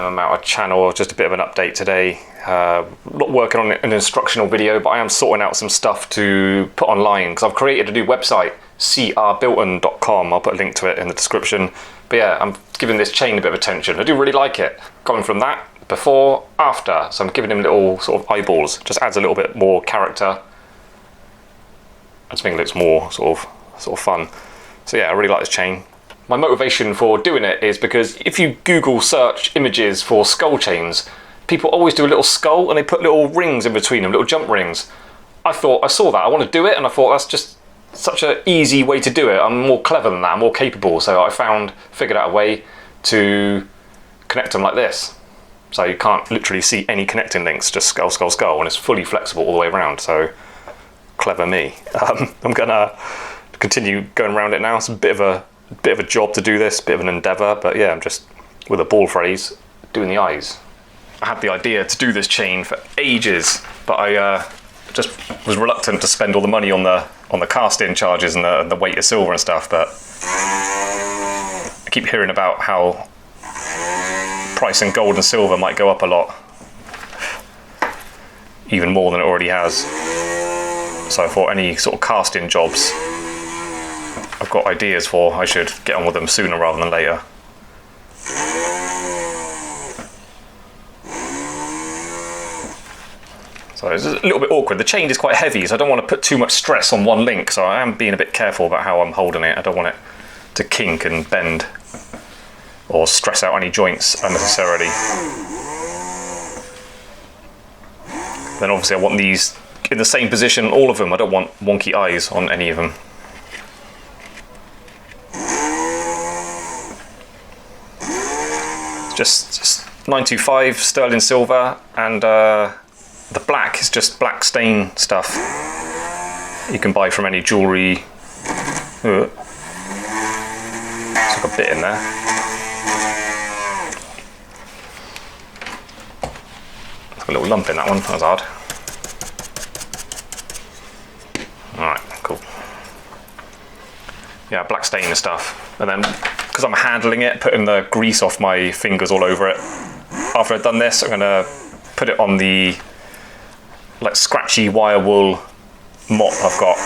I'm out of channel, just a bit of an update today. Not working on an instructional video, but I am sorting out some stuff to put online because I've created a new website, crbilton.com. I'll put a link to it in the description. But yeah, I'm giving this chain a bit of attention. I do really like it. Going from that, before, after. So I'm giving him little sort of eyeballs. Just adds a little bit more character. I just think it looks more sort of fun. So yeah, I really like this chain. My motivation for doing it is because if you Google search images for skull chains, people always do a little skull and they put little rings in between them, little jump rings. I saw that, I want to do it, and I thought that's just such an easy way to do it. I'm more clever than that, I'm more capable, so I figured out a way to connect them like this. So you can't literally see any connecting links, just skull, skull, skull, and it's fully flexible all the way around, so clever me. I'm gonna continue going around it now. It's a bit of a job to do this, bit of an endeavour, but yeah, I'm just, with a ball phrase, doing the eyes. I had the idea to do this chain for ages, but I just was reluctant to spend all the money on the cast-in charges and the weight of silver and stuff, but I keep hearing about how price in gold and silver might go up a lot, even more than it already has. So I thought any sort of cast-in jobs I've got ideas for, I should get on with them sooner rather than later. So it's a little bit awkward. The chain is quite heavy, so I don't want to put too much stress on one link, so I am being a bit careful about how I'm holding it. I don't want it to kink and bend or stress out any joints unnecessarily. Then obviously I want these in the same position, all of them. I don't want wonky eyes on any of them. Just 925 sterling silver, and the black is just black stain stuff you can buy from any jewellery. There's like a bit in there. There's a little lump in that one, that was odd. Alright, cool. Yeah, black stain and stuff. And then, because I'm handling it, putting the grease off my fingers all over it. After I've done this, I'm going to put it on the like scratchy wire wool mop I've got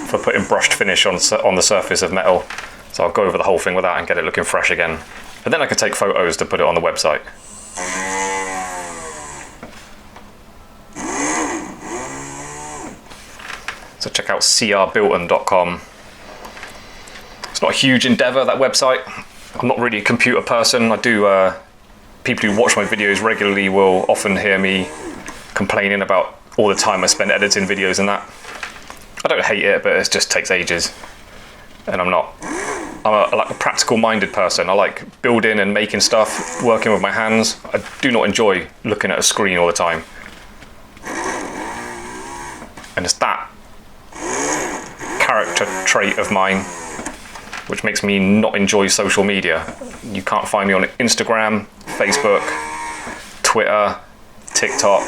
for putting brushed finish on the surface of metal. So I'll go over the whole thing with that and get it looking fresh again. And then I can take photos to put it on the website. So check out crbilton.com. It's not a huge endeavour, that website. I'm not really a computer person. I do, people who watch my videos regularly will often hear me complaining about all the time I spend editing videos and that. I don't hate it, but it just takes ages. And I'm like a practical minded person. I like building and making stuff, working with my hands. I do not enjoy looking at a screen all the time. And it's that character trait of mine which makes me not enjoy social media. You can't find me on Instagram, Facebook, Twitter, TikTok,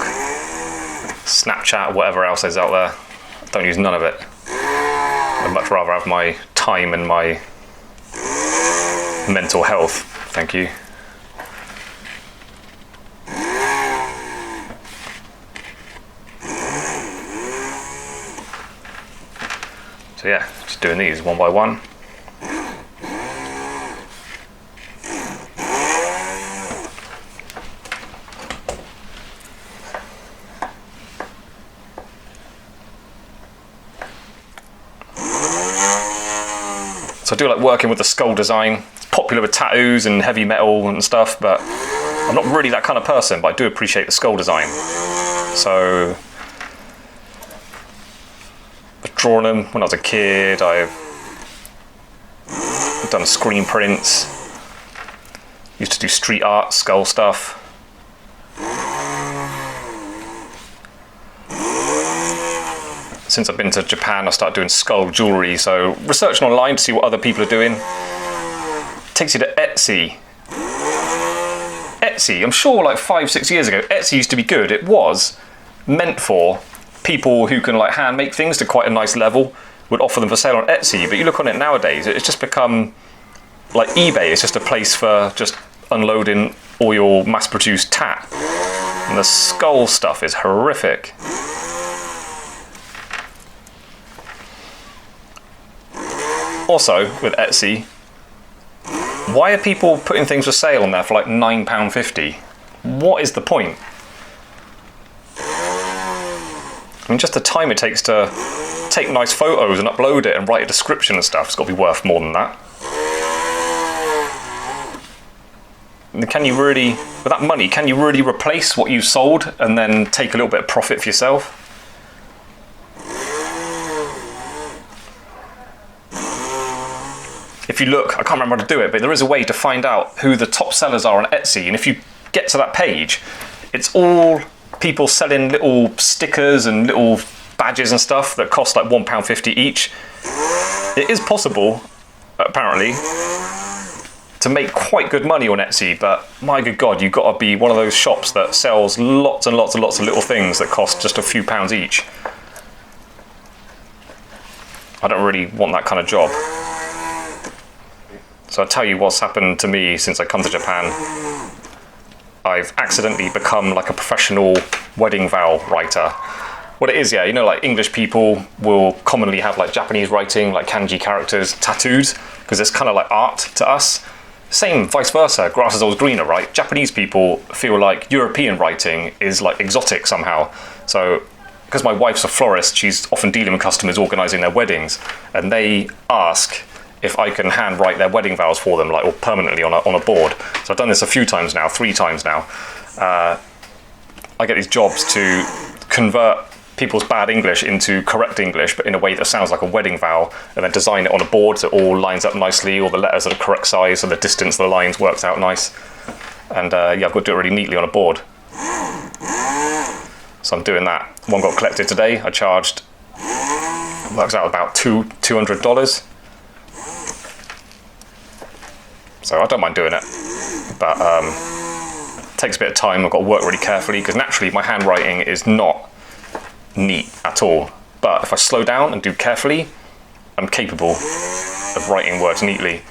Snapchat, whatever else is out there. I don't use none of it. I'd much rather have my time and my mental health. Thank you. So yeah, just doing these one by one. So I do like working with the skull design. It's popular with tattoos and heavy metal and stuff, but I'm not really that kind of person, but I do appreciate the skull design. So I've drawn them when I was a kid. I've done screen prints. Used to do street art, skull stuff. Since I've been to Japan, I started doing skull jewellery, so researching online to see what other people are doing. Takes you to Etsy. Etsy, I'm sure like 5-6 years ago, Etsy used to be good. It was meant for people who can like hand make things to quite a nice level, would offer them for sale on Etsy, but you look on it nowadays, it's just become like eBay. It's just a place for just unloading all your mass-produced tat. And the skull stuff is horrific. Also, with Etsy, why are people putting things for sale on there for like £9.50? What is the point? I mean, just the time it takes to take nice photos and upload it and write a description and stuff, it's got to be worth more than that. Can you really, with that money, can you really replace what you sold and then take a little bit of profit for yourself? If you look, I can't remember how to do it, but there is a way to find out who the top sellers are on Etsy, and if you get to that page, it's all people selling little stickers and little badges and stuff that cost like £1.50 each. It is possible, apparently, to make quite good money on Etsy, but my good God, you've got to be one of those shops that sells lots and lots and lots of little things that cost just a few pounds each. I don't really want that kind of job. So I'll tell you what's happened to me since I come to Japan. I've accidentally become like a professional wedding vow writer. What it is, yeah, you know, like English people will commonly have like Japanese writing, like kanji characters tattooed, because it's kind of like art to us. Same vice versa, grass is always greener, right? Japanese people feel like European writing is like exotic somehow. So, because my wife's a florist, she's often dealing with customers organising their weddings, and they ask if I can handwrite their wedding vows for them, like, or permanently on a board. So I've done this a few times now, 3 times now. I get these jobs to convert people's bad English into correct English, but in a way that sounds like a wedding vow, and then design it on a board so it all lines up nicely, all the letters are the correct size, so the distance of the lines works out nice. And yeah, I've got to do it really neatly on a board. So I'm doing that. One got collected today. I charged, works out about $200. So I don't mind doing it, but it takes a bit of time. I've got to work really carefully, because naturally my handwriting is not neat at all. But if I slow down and do carefully, I'm capable of writing words neatly.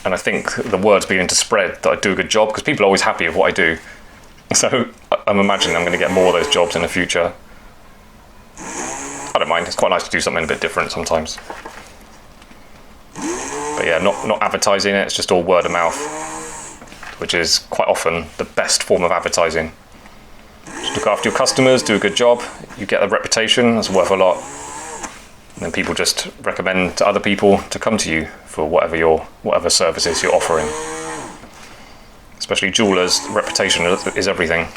And I think the word's beginning to spread that I do a good job, because people are always happy with what I do. So I'm imagining I'm going to get more of those jobs in the future. I don't mind. It's quite nice to do something a bit different sometimes. But yeah, not advertising it, it's just all word of mouth, which is quite often the best form of advertising. Just look after your customers, do a good job, you get a reputation, that's worth a lot. And then people just recommend to other people to come to you for whatever services you're offering. Especially jewellers, reputation is everything.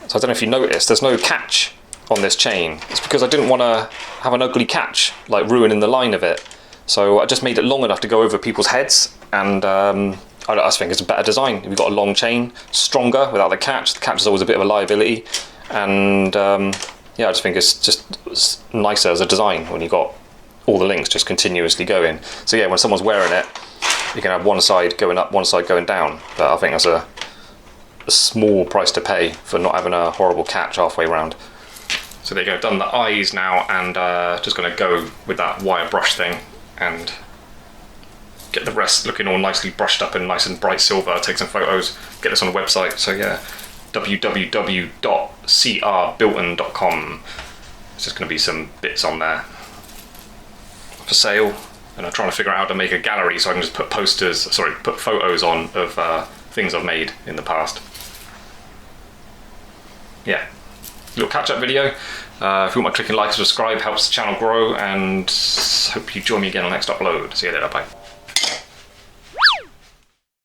So I don't know if you noticed, there's no catch on this chain. It's because I didn't want to have an ugly catch, like ruining the line of it. So I just made it long enough to go over people's heads, and I just think it's a better design. We've got a long chain, stronger without the catch. The catch is always a bit of a liability, and yeah, I just think it's just nicer as a design when you've got all the links just continuously going. So yeah, when someone's wearing it, you can have one side going up, one side going down. But I think that's a small price to pay for not having a horrible catch halfway round. So there you go, done the eyes now, and just going to go with that wire brush thing and get the rest looking all nicely brushed up and nice and bright silver, take some photos, get this on the website. So yeah, www.crbilton.com. There's just going to be some bits on there for sale, and I'm trying to figure out how to make a gallery so I can just put put photos on of things I've made in the past. Yeah, little catch-up video. If you want to click and like and subscribe, helps the channel grow, and hope you join me again on the next upload. See you later, bye.